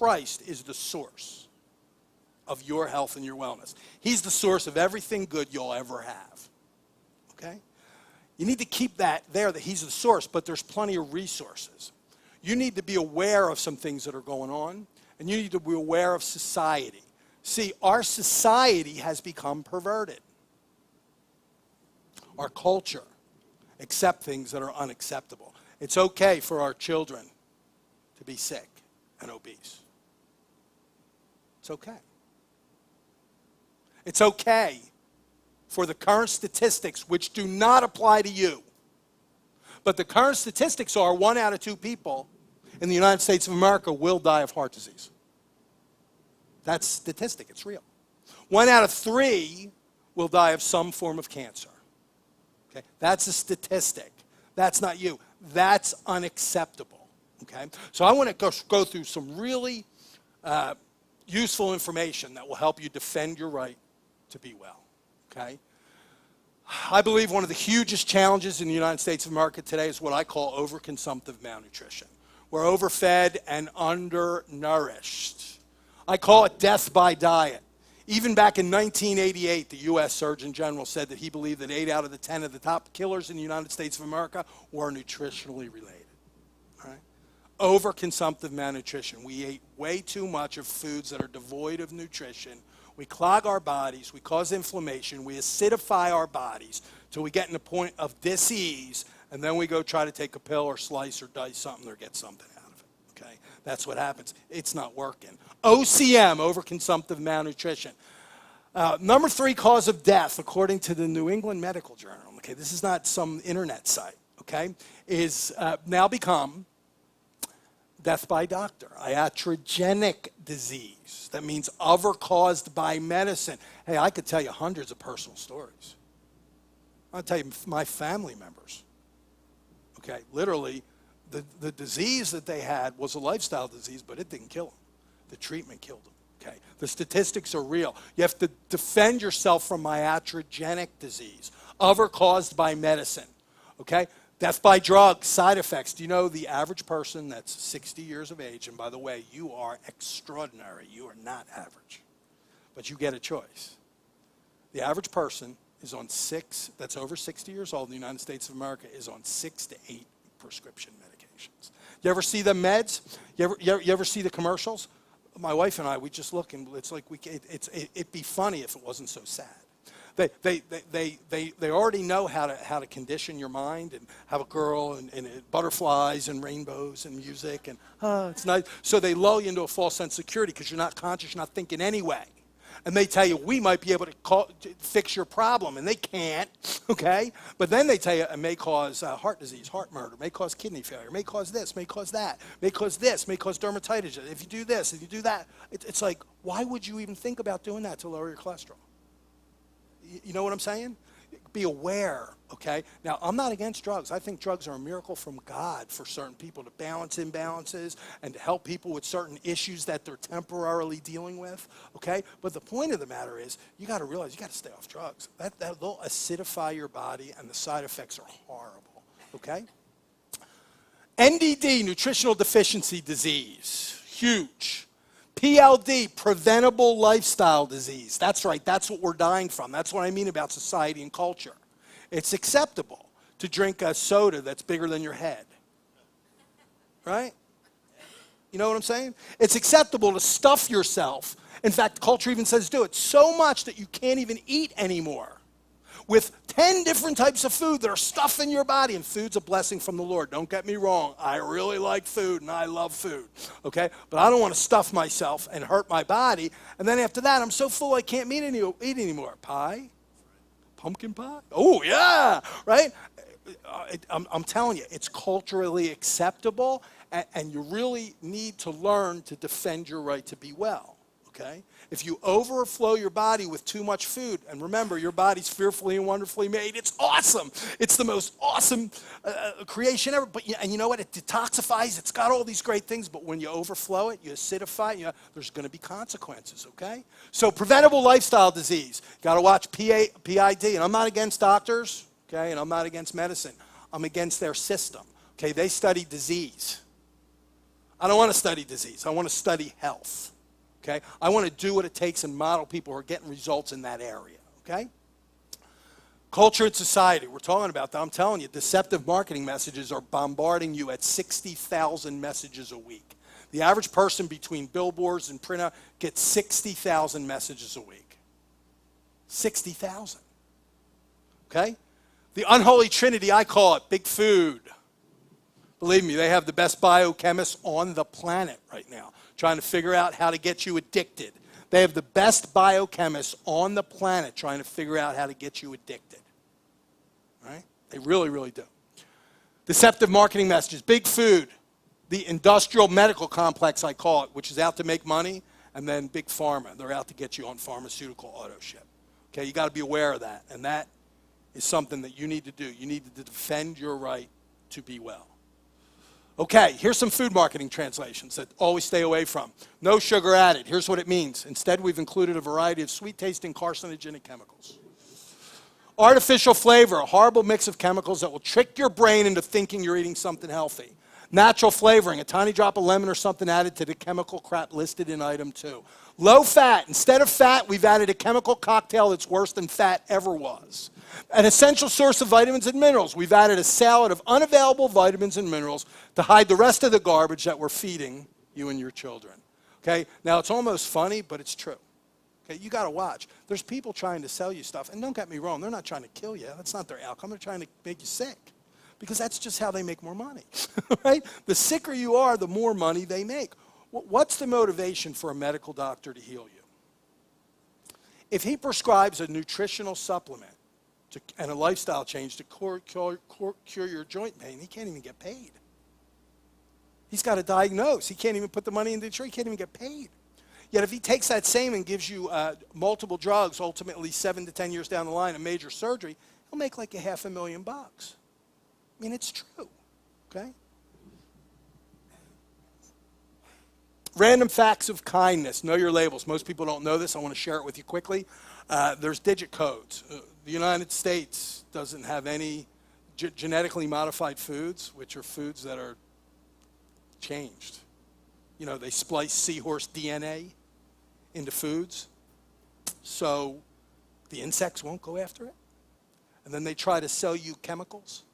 Christ is the source of your health and your wellness. He's the source of everything good you'll ever have. Okay? You need to keep that there, that he's the source, but there's plenty of resources. You need to be aware of some things that are going on, and you need to be aware of society. See, our society has become perverted. Our culture accepts things that are unacceptable. It's okay for our children to be sick and obese. It's okay. It's okay for the current statistics, which do not apply to you. But the current statistics are 1 out of 2 people in the United States of America will die of heart disease. That's statistic, it's real. 1 out of 3 will die of some form of cancer. Okay? That's a statistic. That's not you. That's unacceptable. Okay? So I want to go through some really useful information that will help you defend your right to be well. Okay? I believe one of the hugest challenges in the United States of America today is what I call overconsumptive malnutrition. We're overfed and undernourished. I call it death by diet. Even back in 1988, the U.S. Surgeon General said that he believed that 8 out of the 10 of the top killers in the United States of America were nutritionally related. All right? Overconsumptive malnutrition. We ate way too much of foods that are devoid of nutrition. We clog our bodies, we cause inflammation, we acidify our bodies till we get in the point of dis-ease, and then we go try to take a pill or slice or dice something or get something out of it, okay? That's what happens. It's not working. OCM, overconsumptive malnutrition. Number 3 cause of death, according to the New England Medical Journal, okay, this is not some internet site, okay, is now become death by doctor, iatrogenic disease. That means other caused by medicine. Hey, I could tell you hundreds of personal stories. I'll tell you my family members. Okay, literally, the disease that they had was a lifestyle disease, but it didn't kill them. The treatment killed them. Okay, the statistics are real. You have to defend yourself from iatrogenic disease, other caused by medicine. Okay. Death by drugs, side effects. Do you know the average person that's 60 years of age, and by the way, you are extraordinary. You are not average, but you get a choice. The average person is on that's over 60 years old in the United States of America is on 6 to 8 prescription medications. You ever see the meds? You ever see the commercials? My wife and I, we just look, and it's like it'd be funny if it wasn't so sad. They already know how to condition your mind and have a girl and butterflies and rainbows and music and it's nice. So they lull you into a false sense of security because you're not conscious, you're not thinking anyway. And they tell you we might be able to fix your problem, and they can't. Okay, but then they tell you it may cause heart disease, heart murder, may cause kidney failure, may cause this, may cause that, may cause this, may cause dermatitis. If you do this, if you do that, it's like, why would you even think about doing that to lower your cholesterol? You know what I'm saying? Be aware, okay? Now, I'm not against drugs. I think drugs are a miracle from God for certain people to balance imbalances and to help people with certain issues that they're temporarily dealing with, okay? But the point of the matter is you got to realize you got to stay off drugs. They'll acidify your body, and the side effects are horrible, okay? NDD, nutritional deficiency disease, huge. PLD, preventable lifestyle disease. That's right, that's what we're dying from. That's what I mean about society and culture. It's acceptable to drink a soda that's bigger than your head. Right? You know what I'm saying? It's acceptable to stuff yourself. In fact, culture even says do it so much that you can't even eat anymore. With 10 different types of food that are stuffing your body, and food's a blessing from the Lord. Don't get me wrong. I really like food, and I love food, okay? But I don't want to stuff myself and hurt my body, and then after that, I'm so full I can't eat anymore. Pie? Pumpkin pie? Oh, yeah, right? I'm telling you, it's culturally acceptable, and you really need to learn to defend your right to be well, okay? If you overflow your body with too much food, and remember, your body's fearfully and wonderfully made. It's awesome. It's the most awesome creation ever. And you know what? It detoxifies. It's got all these great things. But when you overflow it, you acidify it, there's going to be consequences, okay? So preventable lifestyle disease. Got to watch PID. And I'm not against doctors, okay? And I'm not against medicine. I'm against their system, okay? They study disease. I don't want to study disease. I want to study health. Okay? I want to do what it takes and model people who are getting results in that area. Okay? Culture and society, we're talking about that. I'm telling you, deceptive marketing messages are bombarding you at 60,000 messages a week. The average person between billboards and print out gets 60,000 messages a week. 60,000. Okay? The unholy trinity, I call it big food. Believe me, they have the best biochemists on the planet right now, trying to figure out how to get you addicted. They have the best biochemists on the planet trying to figure out how to get you addicted. Right? They really, really do. Deceptive marketing messages, big food, the industrial medical complex, I call it, which is out to make money, and then big pharma. They're out to get you on pharmaceutical auto ship. Okay, you got to be aware of that, and that is something that you need to do. You need to defend your right to be well. Okay, here's some food marketing translations that always stay away from. No sugar added. Here's what it means. Instead, we've included a variety of sweet-tasting carcinogenic chemicals. Artificial flavor, a horrible mix of chemicals that will trick your brain into thinking you're eating something healthy. Natural flavoring, a tiny drop of lemon or something added to the chemical crap listed in item 2. Low fat, instead of fat, we've added a chemical cocktail that's worse than fat ever was. An essential source of vitamins and minerals, we've added a salad of unavailable vitamins and minerals to hide the rest of the garbage that we're feeding you and your children. Okay, now it's almost funny, but it's true. Okay, you got to watch. There's people trying to sell you stuff, and don't get me wrong, they're not trying to kill you. That's not their outcome. They're trying to make you sick because that's just how they make more money, right? The sicker you are, the more money they make. What's the motivation for a medical doctor to heal you? If he prescribes a nutritional supplement and a lifestyle change to cure your joint pain, he can't even get paid. He's got to diagnose. He can't even put the money into the tree. He can't even get paid. Yet if he takes that same and gives you multiple drugs, ultimately 7 to 10 years down the line, a major surgery, he'll make like $500,000. I mean, it's true, okay? Random facts of kindness. Know your labels. Most people don't know this. I want to share it with you quickly. There's digit codes. The United States doesn't have any genetically modified foods, which are foods that are changed. You know, they splice seahorse DNA into foods, so the insects won't go after it. And then they try to sell you chemicals,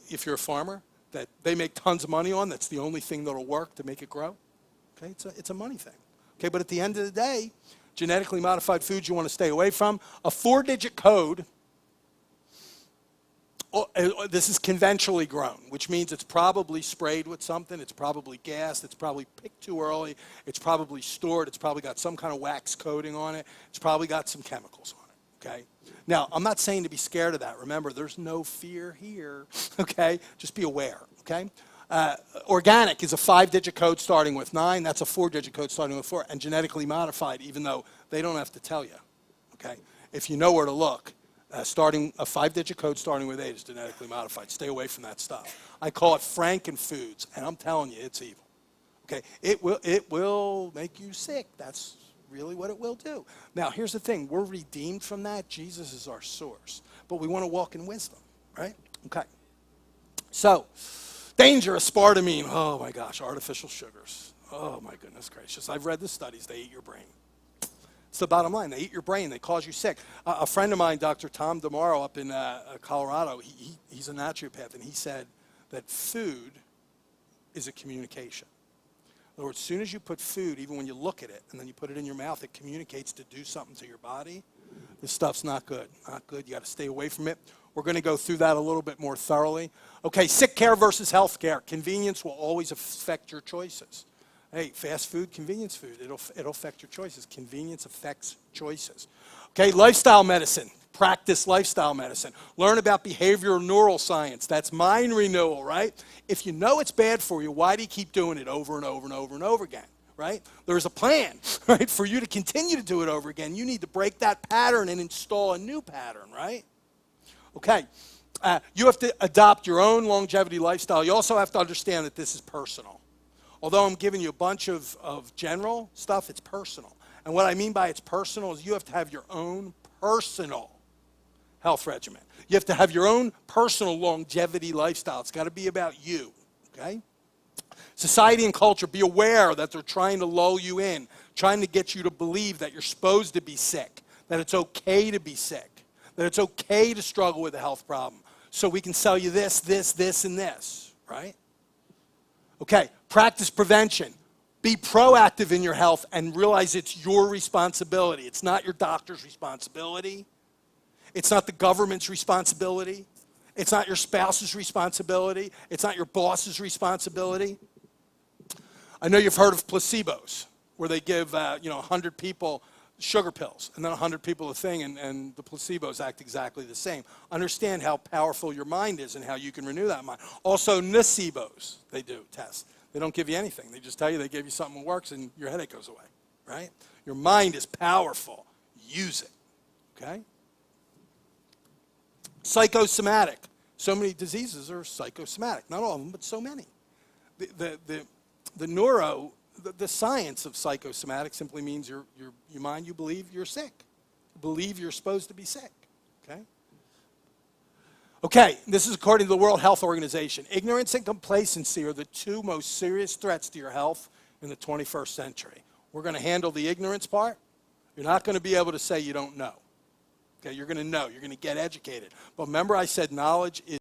if you're a farmer, that they make tons of money on. That's the only thing that'll work to make it grow. Okay, it's a money thing. Okay, but at the end of the day, genetically modified foods you want to stay away from. A 4-digit code. This is conventionally grown, which means it's probably sprayed with something, it's probably gassed, it's probably picked too early, it's probably stored, it's probably got some kind of wax coating on it, it's probably got some chemicals on it, okay? Now, I'm not saying to be scared of that. Remember, there's no fear here, okay? Just be aware, okay? Organic is a 5-digit code starting with 9. That's a 4-digit code starting with 4. And genetically modified, even though they don't have to tell you, okay? If you know where to look, starting a 5-digit code starting with 8 is genetically modified. Stay away from that stuff. I call it frankenfoods, and I'm telling you, it's evil. Okay, it will make you sick. That's really what it will do. Now, here's the thing. We're redeemed from that. Jesus is our source. But we want to walk in wisdom, right? Okay. So, danger, aspartame. Oh, my gosh, artificial sugars. Oh, my goodness gracious. I've read the studies. They eat your brain. It's the bottom line. They eat your brain. They cause you sick. A friend of mine, Dr. Tom DeMauro up in Colorado, he's a naturopath, and he said that food is a communication. In other words, as soon as you put food, even when you look at it, and then you put it in your mouth, it communicates to do something to your body. This stuff's not good. Not good. You got to stay away from it. We're going to go through that a little bit more thoroughly. Okay, sick care versus health care. Convenience will always affect your choices. Hey, fast food, convenience food, it'll affect your choices. Convenience affects choices. Okay, lifestyle medicine. Practice lifestyle medicine. Learn about behavioral neuroscience. That's mind renewal, right? If you know it's bad for you, why do you keep doing it over and over and over and over again, right? There's a plan, right? For you to continue to do it over again, you need to break that pattern and install a new pattern, right? Okay, you have to adopt your own longevity lifestyle. You also have to understand that this is personal. Although I'm giving you a bunch of general stuff, it's personal. And what I mean by it's personal is you have to have your own personal health regimen. You have to have your own personal longevity lifestyle. It's got to be about you, okay? Society and culture, be aware that they're trying to lull you in, trying to get you to believe that you're supposed to be sick, that it's okay to be sick, that it's okay to struggle with a health problem. So we can sell you this, this, this, and this, right? Okay, practice prevention. Be proactive in your health and realize it's your responsibility. It's not your doctor's responsibility. It's not the government's responsibility. It's not your spouse's responsibility. It's not your boss's responsibility. I know you've heard of placebos, where they give 100 people sugar pills, and then 100 people a thing, and the placebos act exactly the same. Understand how powerful your mind is and how you can renew that mind. Also, nocebos, they do tests. They don't give you anything. They just tell you they give you something that works, and your headache goes away, right? Your mind is powerful. Use it, okay? Psychosomatic. So many diseases are psychosomatic. Not all of them, but so many. The science of psychosomatic simply means your mind, you believe you're sick. You believe you're supposed to be sick, okay? Okay, this is according to the World Health Organization. Ignorance and complacency are the two most serious threats to your health in the 21st century. We're going to handle the ignorance part. You're not going to be able to say you don't know. Okay, you're going to know. You're going to get educated. But remember I said knowledge is